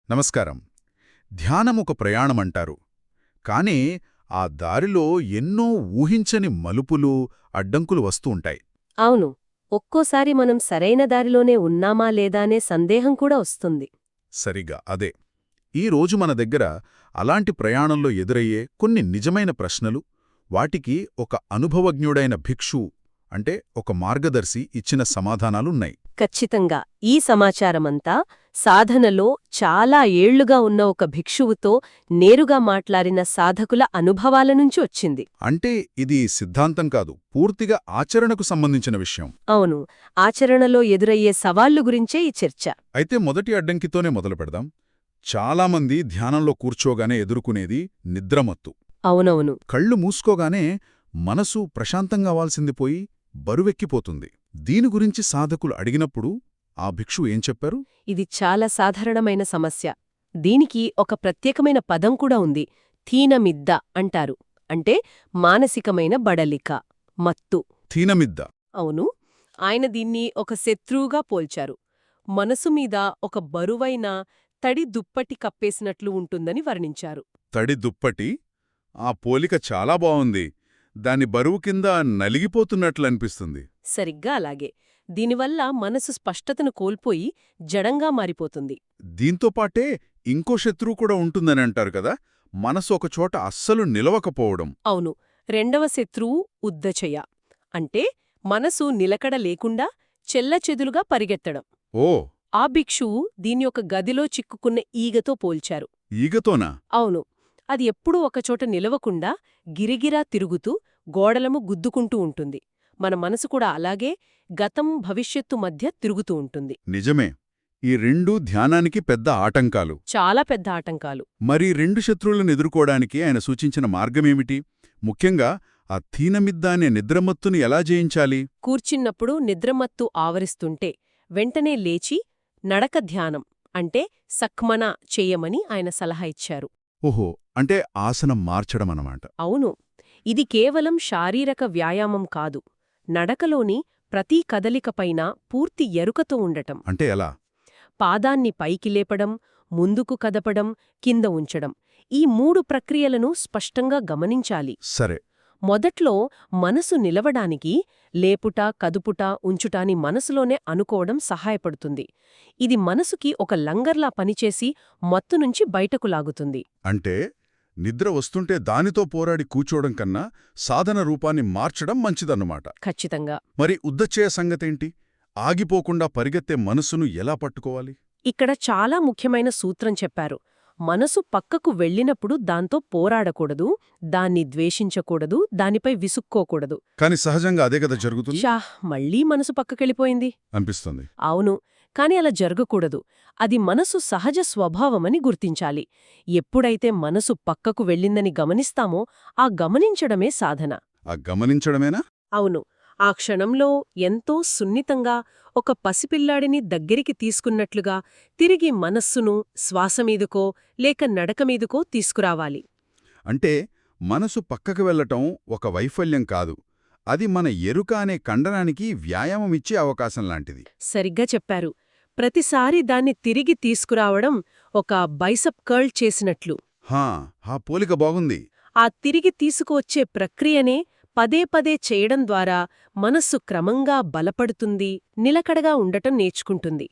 నమస్కారం. ధ్యానం ఒక ప్రయాణమంటారు. కానీ ఆ దారిలో ఎన్నో ఊహించని మలుపులు, అడ్డంకులు వస్తూ ఉంటాయి. అవును. ఒక్కోసారి మనం సరైన దారిలోనే ఉన్నామా లేదా అనే సందేహం కూడా వస్తుంది. సరిగా అదే. ఈ రోజు మన దగ్గర అలాంటి ప్రయాణంలో ఎదురయ్యే కొన్ని నిజమైన ప్రశ్నలు, వాటికి ఒక అనుభవజ్ఞుడైన భిక్షువు అంటే ఒక మార్గదర్శి ఇచ్చిన సమాధానాలున్నాయి. ఖచ్చితంగా ఈ సమాచారమంతా సాధనలో చాలా ఏళ్లుగా ఉన్న ఒక భిక్షువుతో నేరుగా మాట్లాడిన సాధకుల అనుభవాల నుంచి వచ్చింది. అంటే ఇది సిద్ధాంతం కాదు, పూర్తిగా ఆచరణకు సంబంధించిన విషయం. అవును. ఆచరణలో ఎదురయ్యే సవాళ్లు గురించే ఈ చర్చ. అయితే మొదటి అడ్డంకితోనే మొదలు పెడదాం. చాలామంది ధ్యానంలో కూర్చోగానే ఎదుర్కొనేది నిద్రమత్తు. అవునవును. కళ్ళు మూసుకోగానే మనసు ప్రశాంతంగా అవ్వాల్సింది పోయి బరువెక్కిపోతుంది. దీని గురించి సాధకులు అడిగినప్పుడు ఆ భిక్షు ఏం చెప్పారు? ఇది చాలా సాధారణమైన సమస్య. దీనికి ఒక ప్రత్యేకమైన పదం కూడా ఉంది. థీనమిద్ద అంటారు. అంటే మానసికమైన బడలిక, మత్తు. తీనమిద్ద. అవును. ఆయన దీన్ని ఒక శత్రువుగా పోల్చారు. మనసు మీద ఒక బరువైన తడి దుప్పటి కప్పేసినట్లు ఉంటుందని వర్ణించారు. తడి దుప్పటి? ఆ పోలిక చాలా బావుంది. దాని బరువు కింద నలిగిపోతున్నట్లనిపిస్తుంది. సరిగ్గా అలాగే. దీనివల్ల మనసు స్పష్టతను కోల్పోయి జడంగా మారిపోతుంది. దీంతోపాటే ఇంకో శత్రువు కూడా ఉంటుందని అంటారు కదా, మనసు ఒకచోట అస్సలు నిలవకపోవడం. అవును. రెండవ శత్రువు ఉద్దచయ. అంటే మనసు నిలకడ లేకుండా చెల్లచెదులుగా పరిగెత్తడం. ఓ. ఆ భిక్షువు దీన్ని ఒక గదిలో చిక్కుకున్న ఈగతో పోల్చారు. ఈగతోనా? అవును. అది ఎప్పుడూ ఒకచోట నిలవకుండా గిరిగిరా తిరుగుతూ గోడలము గుద్దుకుంటూ ఉంటుంది. మన మనసు కూడా అలాగే గతం భవిష్యత్తు మధ్య తిరుగుతూ ఉంటుంది. నిజమే. ఈ రెండూ ధ్యానానికి పెద్ద ఆటంకాలు. చాలా పెద్ద ఆటంకాలు. మరి రెండు శత్రువులను ఎదుర్కోవడానికి ఆయన సూచించిన మార్గమేమిటి? ముఖ్యంగా ఆ తీనమిద్ద అనే నిద్రమత్తుని ఎలా జయించాలి? కూర్చున్నప్పుడు నిద్రమత్తు ఆవరిస్తుంటే వెంటనే లేచి నడక ధ్యానం అంటే సక్మన చేయమని ఆయన సలహా ఇచ్చారు. ఓహో, అంటే ఆసనం మార్చడమన్నమాట. అవును. ఇది కేవలం శారీరక వ్యాయామం కాదు. నడకలోని ప్రతీ కదలికపైన పూర్తి ఎరుకతో ఉండటం. అంటే ఎలా? పాదాన్ని పైకి లేపడం, ముందుకు కదపడం, కింద ఉంచడం. ఈ 3 ప్రక్రియలను స్పష్టంగా గమనించాలి. సరే. మొదట్లో మనసు నిలవడానికి లేపుట, కదుపుట, ఉంచుటాని మనసులోనే అనుకోవడం సహాయపడుతుంది. ఇది మనసుకి ఒక లంగర్లా పనిచేసి మత్తునుంచి బయటకు లాగుతుంది. అంటే నిద్ర వస్తుంటే దానితో పోరాడి కూచోవడం కన్నా సాధన రూపాన్ని మార్చడం మంచిదన్నమాట. ఖచ్చితంగా. మరి ఉద్దచ్చేయ సంగతేంటి? ఆగిపోకుండా పరిగెత్తే మనసును ఎలా పట్టుకోవాలి? ఇక్కడ చాలా ముఖ్యమైన సూత్రం చెప్పారు. మనసు పక్కకు వెళ్ళినప్పుడు దాంతో పోరాడకూడదు, దాన్ని ద్వేషించకూడదు, దానిపై విసుక్కోకూడదు. కాని సహజంగా అదే కదా జరుగుతుంది మళ్ళీ మనసు పక్కకెళ్ళిపోయింది అనిపిస్తుంది. అవును. కాని అలా జరగకూడదు. అది మనసు సహజ స్వభావమని గుర్తించాలి. ఎప్పుడైతే మనసు పక్కకు వెళ్ళిందని గమనిస్తామో ఆ గమనించడమే సాధన. ఆ గమనించడమేనా? అవును. ఆ క్షణంలో ఎంతో సున్నితంగా ఒక పసిపిల్లాడిని దగ్గరికి తీసుకున్నట్లుగా తిరిగి మనస్సును శ్వాసమీదుకో లేక నడకమీదుకో తీసుకురావాలి. అంటే మనసు పక్కకు వెళ్లటం ఒక వైఫల్యం కాదు, అది మన ఎరుక అనే కండరానికి వ్యాయామమిచ్చే అవకాశం లాంటిది. సరిగ్గా చెప్పారు. ప్రతిసారి దాన్ని తిరిగి తీసుకురావడం ఒక బైసప్ కర్ల్ చేసినట్లు. ఆ పోలిక బాగుంది. ఆ తిరిగి తీసుకువచ్చే ప్రక్రియనే పదే పదే చేయడం ద్వారా మనస్సు క్రమంగా బలపడుతుంది, నిలకడగా ఉండటం నేర్చుకుంటుంది.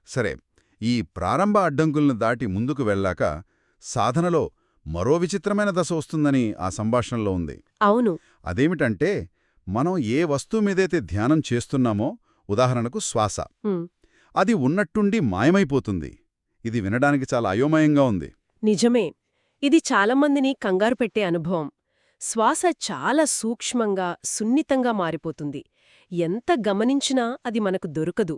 సరే, ఈ ప్రారంభ అడ్డంకులను దాటి ముందుకు వెళ్ళాక సాధనలో మరో విచిత్రమైన దశ వస్తుందని ఆ సంభాషణలో ఉంది. అవును. అదేమిటంటే, మనం ఏ వస్తువు మీదైతే ధ్యానం చేస్తున్నామో, ఉదాహరణకు శ్వాస, అది ఉన్నట్టుండి మాయమైపోతుంది. ఇది వినడానికి చాలా అయోమయంగా ఉంది. నిజమే. ఇది చాలామందిని కంగారు పెట్టే అనుభవం. శ్వాస చాలా సూక్ష్మంగా, సున్నితంగా మారిపోతుంది. ఎంత గమనించినా అది మనకు దొరకదు.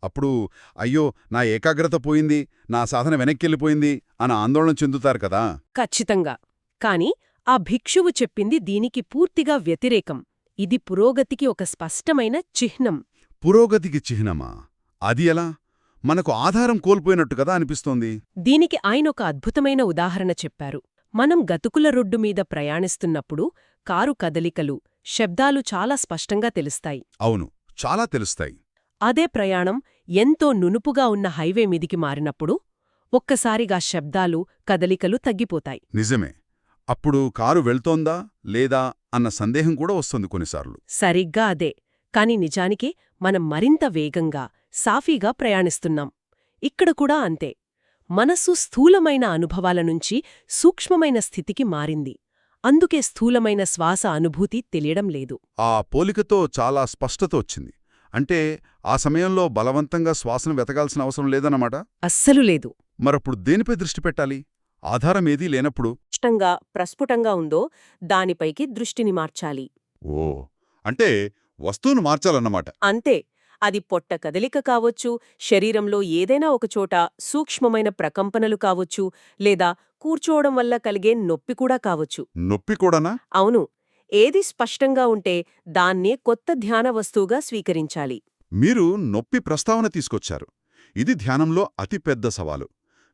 అప్పుడు అయ్యో, నా ఏకాగ్రత పోయింది, నా సాధన వెనక్కెళ్ళిపోయింది అని ఆందోళన చెందుతారు కదా. ఖచ్చితంగా. కాని ఆ భిక్షువు చెప్పింది దీనికి పూర్తిగా వ్యతిరేకం. ఇది పురోగతికి ఒక స్పష్టమైన చిహ్నం. పురోగతికి చిహ్నమా? అది ఎలా? మనకు ఆధారం కోల్పోయినట్టు కదా అనిపిస్తోంది. దీనికి ఆయనొక అద్భుతమైన ఉదాహరణ చెప్పారు. మనం గతుకుల రొడ్డు మీద ప్రయాణిస్తున్నప్పుడు కారు కదలికలు, శబ్దాలు చాలా స్పష్టంగా తెలుస్తాయి. అవును, చాలా తెలుస్తాయి. అదే ప్రయాణం ఎంతో నునుపుగా ఉన్న హైవే మీదికి మారినప్పుడు ఒక్కసారిగా శబ్దాలు, కదలికలు తగ్గిపోతాయి. నిజమే. అప్పుడు కారు వెళ్తోందా లేదా అన్న సందేహం కూడా వస్తుంది కొన్నిసార్లు. సరిగ్గా అదే. కాని నిజానికి మనం మరింత వేగంగా, సాఫీగా ప్రయాణిస్తున్నాం. ఇక్కడ కూడా అంతే. మనసు స్థూలమైన అనుభవాల నుంచి సూక్ష్మమైన స్థితికి మారింది. అందుకే స్థూలమైన శ్వాస అనుభూతి తెలియడం లేదు. ఆ పోలికతో చాలా స్పష్టత వచ్చింది. అంటే ఆ సమయంలో బలవంతంగా శ్వాసను వెతకాల్సిన అవసరం లేదన్నమాట. అస్సలు లేదు. మరప్పుడు దేనిపై దృష్టి పెట్టాలి? ఆధారం ఏదీ లేనప్పుడు. స్పష్టంగా, ప్రస్ఫుటంగా ఉందో దానిపైకి దృష్టిని మార్చాలి. ఓ, అంటే వస్తువును మార్చాలన్నమాట. అంతే. అది పొట్ట కదలిక కావచ్చు, శరీరంలో ఏదైనా ఒకచోట సూక్ష్మమైన ప్రకంపనలు కావచ్చు, లేదా కూర్చోవడం వల్ల కలిగే నొప్పి కూడా కావచ్చు. నొప్పి కూడానా? అవును. ఏది స్పష్టంగా ఉంటే దాన్నే కొత్త ధ్యాన వస్తువుగా స్వీకరించాలి. మీరు నొప్పి ప్రస్తావన తీసుకొచ్చారు. ఇది ధ్యానంలో అతిపెద్ద సవాలు.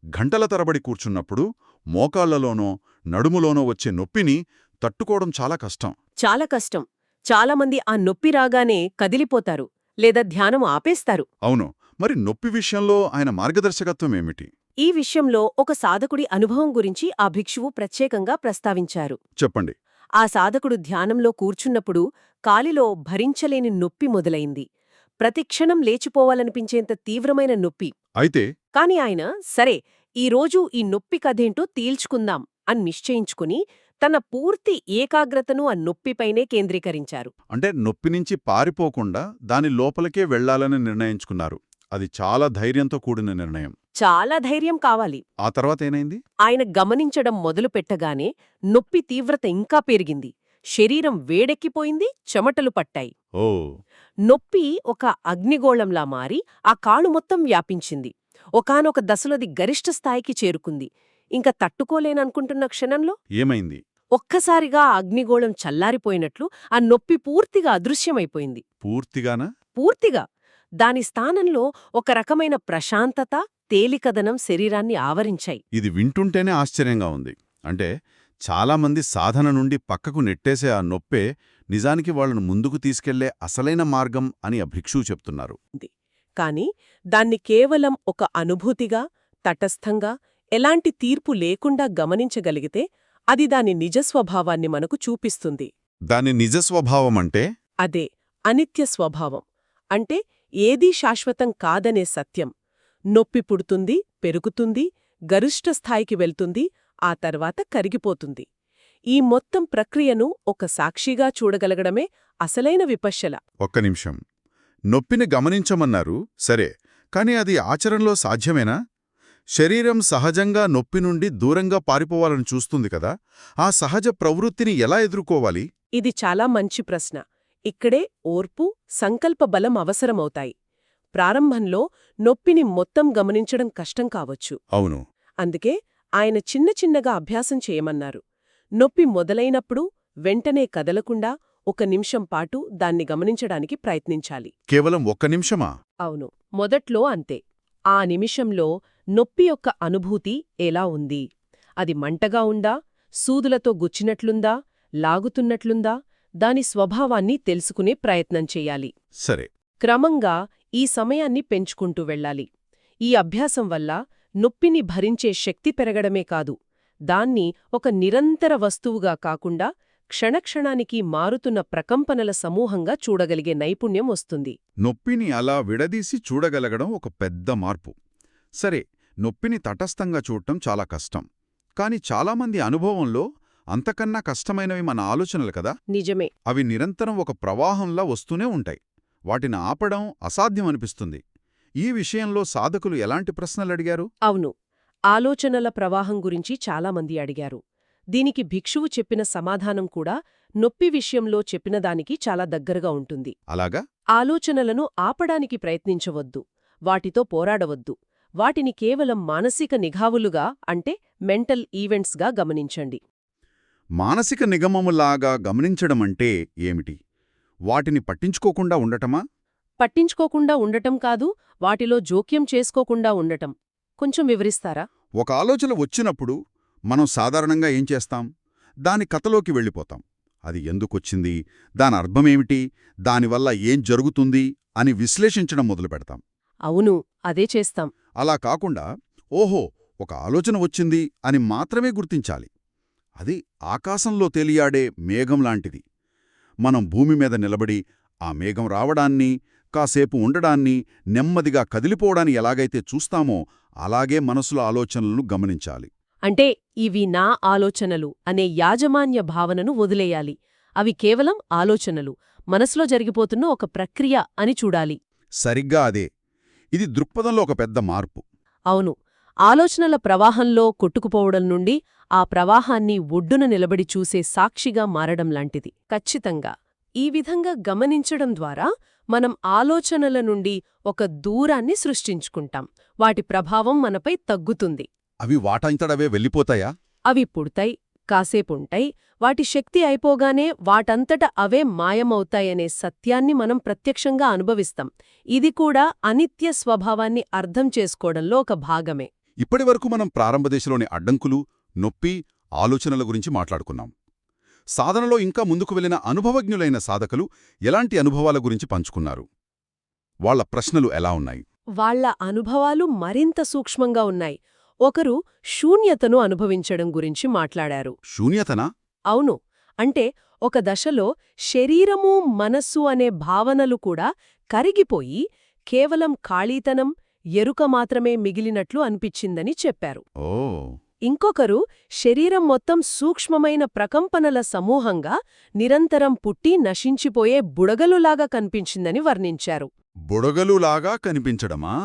గంటల తరబడి కూర్చున్నప్పుడు మోకాళ్లలోనో నడుములోనో వచ్చే నొప్పిని తట్టుకోవడం చాలా కష్టం. చాలా కష్టం. చాలామంది ఆ నొప్పి రాగానే కదిలిపోతారు, లేదా ధ్యానం ఆపేస్తారు. అవును. మరి నొప్పి విషయంలో ఆయన మార్గదర్శకత్వం ఏమిటి? ఈ విషయంలో ఒక సాధకుడి అనుభవం గురించి ఆ భిక్షువు ప్రత్యేకంగా ప్రస్తావించారు. చెప్పండి. ఆ సాధకుడు ధ్యానంలో కూర్చున్నప్పుడు కాలిలో భరించలేని నొప్పి మొదలైంది. ప్రతిక్షణం లేచిపోవాలనిపించేంత తీవ్రమైన నొప్పి. అయితే కాని ఆయన సరే, ఈరోజు ఈ నొప్పి కథేంటో తేల్చుకుందాం అని నిశ్చయించుకుని తన పూర్తి ఏకాగ్రతను ఆ నొప్పిపైనే కేంద్రీకరించారు. అంటే నొప్పి నుంచి పారిపోకుండా దాని లోపలికే వెళ్లాలని నిర్ణయించుకున్నారు. అది చాలా ధైర్యంతో కూడిన నిర్ణయం. చాలా ధైర్యం కావాలి. ఆ తర్వాత ఏమైంది? ఆయన గమనించడం మొదలుపెట్టగానే నొప్పి తీవ్రత ఇంకా పెరిగింది. శరీరం వేడెక్కిపోయింది, చెమటలు పట్టాయి. ఓ, నొప్పి ఒక అగ్నిగోళంలా మారి ఆ కాళ్ళు మొత్తం వ్యాపించింది. ఒకానొక దశలోది గరిష్ట స్థాయికి చేరుకుంది. ఇంక తట్టుకోలేననుకుంటున్న క్షణంలో ఏమైంది? ఒక్కసారిగా ఆ అగ్నిగోళం చల్లారిపోయినట్లు ఆ నొప్పి పూర్తిగా అదృశ్యమైపోయింది. పూర్తిగానా? పూర్తిగా. దాని స్థానంలో ఒక రకమైన ప్రశాంతత, తేలికదనం శరీరాన్ని ఆవరించాయి. ఇది వింటుంటేనే ఆశ్చర్యంగా ఉంది. అంటే చాలామంది సాధన నుండి పక్కకు నెట్టేసే ఆ నొప్పే నిజానికి వాళ్లను ముందుకు తీసుకెళ్లే అసలైన మార్గం అని ఆ భిక్షువు చెప్తున్నారు. కాని దాన్ని కేవలం ఒక అనుభూతిగా, తటస్థంగా, ఎలాంటి తీర్పు లేకుండా గమనించగలిగితే అది దాని నిజస్వభావాన్ని మనకు చూపిస్తుంది. దాని నిజస్వభావమంటే? అదే అనిత్య స్వభావం. అంటే ఏదీ శాశ్వతం కాదనే సత్యం. నొప్పి పుడుతుంది, పెరుగుతుంది, గరిష్ట స్థాయికి వెళ్తుంది, ఆ తర్వాత కరిగిపోతుంది. ఈ మొత్తం ప్రక్రియను ఒక సాక్షిగా చూడగలగడమే అసలైన విపశ్యల. ఒక్క నిమిషం. నొప్పిని గమనించమన్నారు, సరే. కాని అది ఆచరణలో సాధ్యమేనా? శరీరం సహజంగా నొప్పి నుండి దూరంగా పారిపోవాలని చూస్తుంది కదా. ఆ సహజ ప్రవృత్తిని ఎలా ఎదుర్కోవాలి? ఇది చాలా మంచి ప్రశ్న. ఇక్కడే ఓర్పు, సంకల్ప బలం అవసరమవుతాయి. ప్రారంభంలో నొప్పిని మొత్తం గమనించడం కష్టం కావచ్చు. అవును. అందుకే ఆయన చిన్న చిన్నగా అభ్యాసం చేయమన్నారు. నొప్పి మొదలైనప్పుడు వెంటనే కదలకుండా 1 నిమిషం పాటు దాన్ని గమనించడానికి ప్రయత్నించాలి. కేవలం 1 నిమిషమా? అవును, మొదట్లో అంతే. ఆ నిమిషంలో నొప్పి యొక్క అనుభూతి ఎలా ఉంది? అది మంటగా ఉందా? సూదులతో గుచ్చినట్లుందా? లాగుతున్నట్లుందా? దాని స్వభావాన్ని తెలుసుకునే ప్రయత్నం చెయ్యాలి. సరే. క్రమంగా ఈ సమయాన్ని పెంచుకుంటూ వెళ్ళాలి. ఈ అభ్యాసం వల్ల నొప్పిని భరించే శక్తి పెరగడమే కాదు, దాన్ని ఒక నిరంతర వస్తువుగా కాకుండా క్షణక్షణానికి మారుతున్న ప్రకంపనల సమూహంగా చూడగలిగే నైపుణ్యం వస్తుంది. నొప్పిని అలా విడదీసి చూడగలగడం ఒక పెద్ద మార్పు. సరే, నొప్పిని తటస్థంగా చూడటం చాలా కష్టం. కాని చాలామంది అనుభవంలో అంతకన్నా కష్టమైనవి మన ఆలోచనలు కదా. నిజమే. అవి నిరంతరం ఒక ప్రవాహంలా వస్తూనే ఉంటాయి. వాటిని ఆపడం అసాధ్యమనిపిస్తుంది. ఈ విషయంలో సాధకులు ఎలాంటి ప్రశ్నలడిగారు? అవును, ఆలోచనల ప్రవాహం గురించి చాలామంది అడిగారు. దీనికి భిక్షువు చెప్పిన సమాధానం కూడా నొప్పి విషయంలో చెప్పినదానికి చాలా దగ్గరగా ఉంటుంది. అలాగా? ఆలోచనలను ఆపడానికి ప్రయత్నించవద్దు, వాటితో పోరాడవద్దు. వాటిని కేవలం మానసిక నిఘావులుగా, అంటే మెంటల్ ఈవెంట్స్గా గమనించండి. మానసిక నిగమములాగా గమనించడమంటే ఏమిటి? వాటిని పట్టించుకోకుండా ఉండటమా? పట్టించుకోకుండా ఉండటం కాదు, వాటిలో జోక్యం చేసుకోకుండా ఉండటం. కొంచెం వివరిస్తారా? ఒక ఆలోచన వచ్చినప్పుడు మనం సాధారణంగా ఏం చేస్తాం? దాని కథలోకి వెళ్ళిపోతాం. అది ఎందుకొచ్చింది, దాని అర్థమేమిటి, దానివల్ల ఏం జరుగుతుంది అని విశ్లేషించడం మొదలుపెడతాం. అవును, అదే చేస్తాం. అలా కాకుండా, ఓహో, ఒక ఆలోచన వచ్చింది అని మాత్రమే గుర్తించాలి. అది ఆకాశంలో తేలియాడే మేఘం లాంటిది. మనం భూమి మీద నిలబడి ఆ మేఘం రావడాన్ని, కాసేపు ఉండడాన్ని, నెమ్మదిగా కదిలిపోవడాన్ని ఎలాగైతే చూస్తామో అలాగే మనసులో ఆలోచనలను గమనించాలి. అంటే ఇవి నా ఆలోచనలు అనే యాజమాన్య భావనను వదిలేయాలి. అవి కేవలం ఆలోచనలు, మనసులో జరిగిపోతున్న ఒక ప్రక్రియ అని చూడాలి. సరిగ్గా అదే. ఇది దృక్పథంలో ఒక పెద్ద మార్పు. అవును, ఆలోచనల ప్రవాహంలో కొట్టుకుపోవడం నుండి ఆ ప్రవాహాన్ని ఒడ్డున నిలబడి చూసే సాక్షిగా మారడం లాంటిది. ఖచ్చితంగా ఈ విధంగా గమనించడం ద్వారా మనం ఆలోచనల నుండి ఒక దూరాన్ని సృష్టించుకుంటాం. వాటి ప్రభావం మనపై తగ్గుతుంది. అవి వాటంతటవే వెళ్ళిపోతాయా? అవి పుడతాయి, కాసేపుంటాయి, వాటి శక్తి అయిపోగానే వాటంతట అవే మాయమవుతాయనే సత్యాన్ని మనం ప్రత్యక్షంగా అనుభవిస్తాం. ఇది కూడా అనిత్య స్వభావాన్ని అర్థం చేసుకోవడంలో ఒక భాగమే. ఇప్పటివరకు మనం ప్రారంభ దశలోని అడ్డంకులు, నొప్పి, ఆలోచనల గురించి మాట్లాడుకున్నాం. సాధనలో ఇంకా ముందుకు వెళ్లిన అనుభవజ్ఞులైన సాధకులు ఎలాంటి అనుభవాల గురించి పంచుకున్నారు? వాళ్ల ప్రశ్నలు ఎలా ఉన్నాయి? వాళ్ల అనుభవాలు మరింత సూక్ష్మంగా ఉన్నాయి. ఒకరు శూన్యతను అనుభవించడం గురించి మాట్లాడారు. శూన్యతనా? అవును, అంటే ఒక దశలో శరీరము, మనస్సు అనే భావనలు కూడా కరిగిపోయి కేవలం ఖాళీతనం, ఎరుక మాత్రమే మిగిలినట్లు అనిపించిందని చెప్పారు. ఓ. ఇంకొకరు శరీరం మొత్తం సూక్ష్మమైన ప్రకంపనల సమూహంగా నిరంతరం పుట్టి నశించిపోయే బుడగలులాగా కనిపించిందని వర్ణించారు. బుడగలులాగా కనిపించడమా?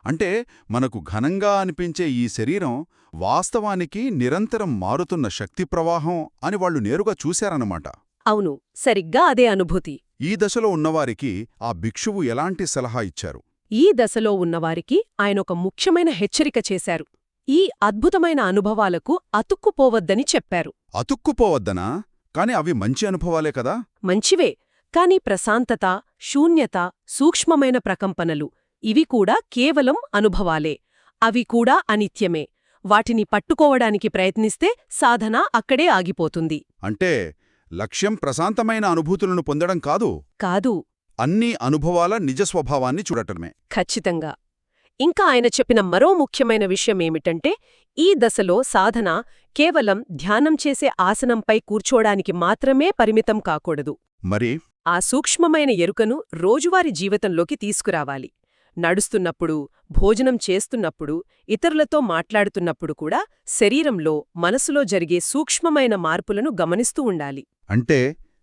అంటే మనకు ఘనంగా అనిపించే ఈ శరీరం వాస్తవానికి నిరంతరం మారుతున్న శక్తి ప్రవాహం అని వాళ్లు నేరుగా చూశారన్నమాట. అవును, సరిగ్గా అదే అనుభూతి. ఈ దశలో ఉన్నవారికి ఆ భిక్షువు ఎలాంటి సలహా ఇచ్చారు? ఈ దశలో ఉన్నవారికి ఆయనొక ముఖ్యమైన హెచ్చరిక చేశారు. ఈ అద్భుతమైన అనుభవాలకు అతుక్కుపోవద్దని చెప్పారు. అతుక్కుపోవద్దనా? కాని అవి మంచి అనుభవాలే కదా? మంచివే, కాని ప్రశాంతత, శూన్యత, సూక్ష్మమైన ప్రకంపనలు ఇవి కూడా కేవలం అనుభవాలే. అవి కూడా అనిత్యమే. వాటిని పట్టుకోవడానికి ప్రయత్నిస్తే సాధన అక్కడే ఆగిపోతుంది. అంటే లక్ష్యం ప్రశాంతమైన అనుభూతులను పొందడం కాదు. కాదు, అన్ని అనుభవాల నిజ స్వభావాన్ని చూడటమే. ఖచ్చితంగా. ఇంకా ఆయన చెప్పిన మరో ముఖ్యమైన విషయమేమిటంటే ఈ దశలో సాధన కేవలం ధ్యానం చేసే ఆసనంపై కూర్చోడానికి మాత్రమే పరిమితం కాకూడదు. మరి ఆ సూక్ష్మమైన ఎరుకను రోజువారీ జీవితంలోకి తీసుకురావాలి. నడుస్తున్నప్పుడు, భోజనం చేస్తున్నప్పుడు, ఇతరులతో మాట్లాడుతున్నప్పుడు కూడా శరీరంలో, మనసులో జరిగే సూక్ష్మమైన మార్పులను గమనిస్తూ ఉండాలి. అంటే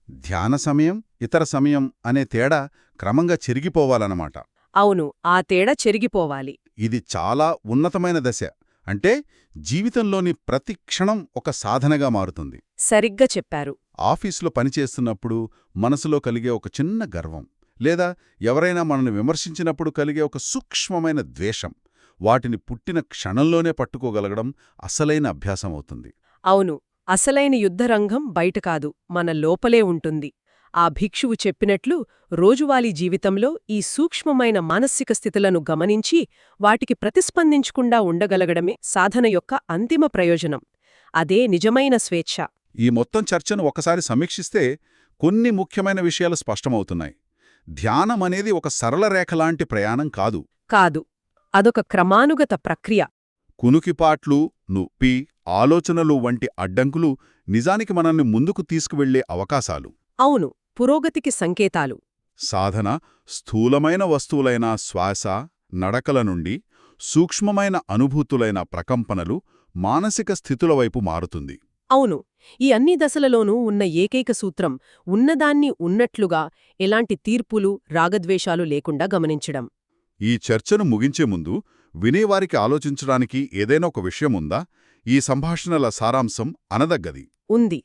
ధ్యాన సమయం, ఇతర సమయం అనే తేడా క్రమంగా చెరిగిపోవాలన్నమాట. అవును, ఆ తేడా చెరిగిపోవాలి. ఇది చాలా ఉన్నతమైన దశ. అంటే జీవితంలోని ప్రతి క్షణం ఒక సాధనగా మారుతుంది. సరిగ్గా చెప్పారు. ఆఫీసులో పనిచేస్తున్నప్పుడు మనసులో కలిగే ఒక చిన్న గర్వం, లేదా ఎవరైనా మనల్ని విమర్శించినప్పుడు కలిగే ఒక సూక్ష్మమైన ద్వేషం, వాటిని పుట్టిన క్షణంలోనే పట్టుకోగలగడం అసలైన అభ్యాసం అవుతుంది. అవును, అసలైన యుద్ధరంగం బయట కాదు, మన లోపలే ఉంటుంది. ఆ భిక్షువు చెప్పినట్లు రోజువారీ జీవితంలో ఈ సూక్ష్మమైన మానసిక స్థితులను గమనించి వాటికి ప్రతిస్పందించకుండా ఉండగలగడమే సాధన యొక్క అంతిమ ప్రయోజనం. అదే నిజమైన స్వేచ్ఛ. ఈ మొత్తం చర్చను ఒకసారి సమీక్షిస్తే కొన్ని ముఖ్యమైన విషయాలు స్పష్టమవుతున్నాయి. ధ్యానమనేది ఒక సరళ రేఖలాంటి ప్రయాణం కాదు. కాదు, అదొక క్రమానుగత ప్రక్రియ. కునుకిపాట్లు, నొప్పి, ఆలోచనలు వంటి అడ్డంకులు నిజానికి మనల్ని ముందుకు తీసుకువెళ్లే అవకాశాలు. అవును, పురోగతికి సంకేతాలు. సాధన స్థూలమైన వస్తువులైన శ్వాస, నడకల నుండి సూక్ష్మమైన అనుభూతులైన ప్రకంపనలు, మానసిక స్థితుల వైపు మారుతుంది. అవును, ఈ అన్ని దశలలోనూ ఉన్న ఏకైక సూత్రం ఉన్నదాన్ని ఉన్నట్లుగా ఎలాంటి తీర్పులు, రాగద్వేషాలు లేకుండా గమనించడం. ఈ చర్చను ముగించే ముందు వినేవారికి ఆలోచించడానికి ఏదైనా ఒక విషయముందా? ఈ సంభాషణల సారాంశం అనదగ్గది ఉంది.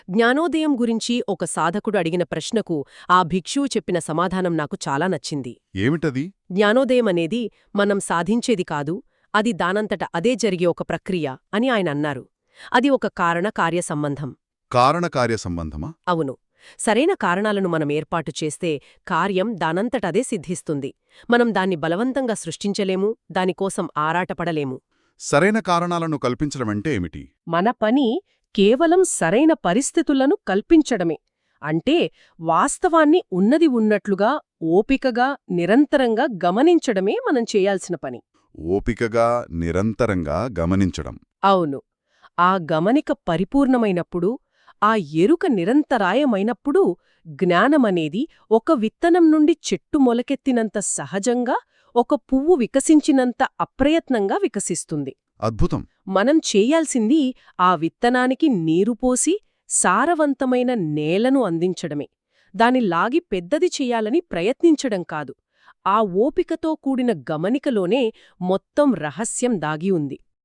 జ్ఞానోదయం గురించి ఒక సాధకుడు అడిగిన ప్రశ్నకు ఆ భిక్షువు చెప్పిన సమాధానం నాకు చాలా నచ్చింది. ఏమిటది? జ్ఞానోదయం అనేది మనం సాధించేది కాదు, అది దానంతట అదే జరిగే ఒక ప్రక్రియ అని ఆయన అన్నారు. అది ఒక కారణ-కార్య సంబంధం. కారణ-కార్య సంబంధమా? అవును. సరైన కారణాలను మనం ఏర్పాటు చేస్తే కార్యం దానంతటదే సిద్ధిస్తుంది. మనం దాన్ని బలవంతంగా సృష్టించలేము, దానికోసం ఆరాటపడలేము. సరైన కారణాలను కల్పించడమంటే ఏమిటి? మన పని కేవలం సరైన పరిస్థితులను కల్పించడమే. అంటే వాస్తవాన్ని ఉన్నది ఉన్నట్లుగా, ఓపికగా, నిరంతరంగా గమనించడమే మనం చేయాల్సిన పని. ఓపికగా నిరంతరంగా గమనించడం. అవును. ఆ గమనిక పరిపూర్ణమైనప్పుడు, ఆ ఎరుక నిరంతరాయమైనప్పుడు జ్ఞానమనేది ఒక విత్తనం నుండి చెట్టు మొలకెత్తినంత సహజంగా, ఒక పువ్వు వికసించినంత అప్రయత్నంగా వికసిస్తుంది. అద్భుతం. మనం చేయాల్సింది ఆ విత్తనానికి నీరు పోసి సారవంతమైన నేలను అందించడమే. దాని లాగి పెద్దది చెయ్యాలని ప్రయత్నించడం కాదు. ఆ ఓపికతో కూడిన గమనికలోనే మొత్తం రహస్యం దాగి ఉంది.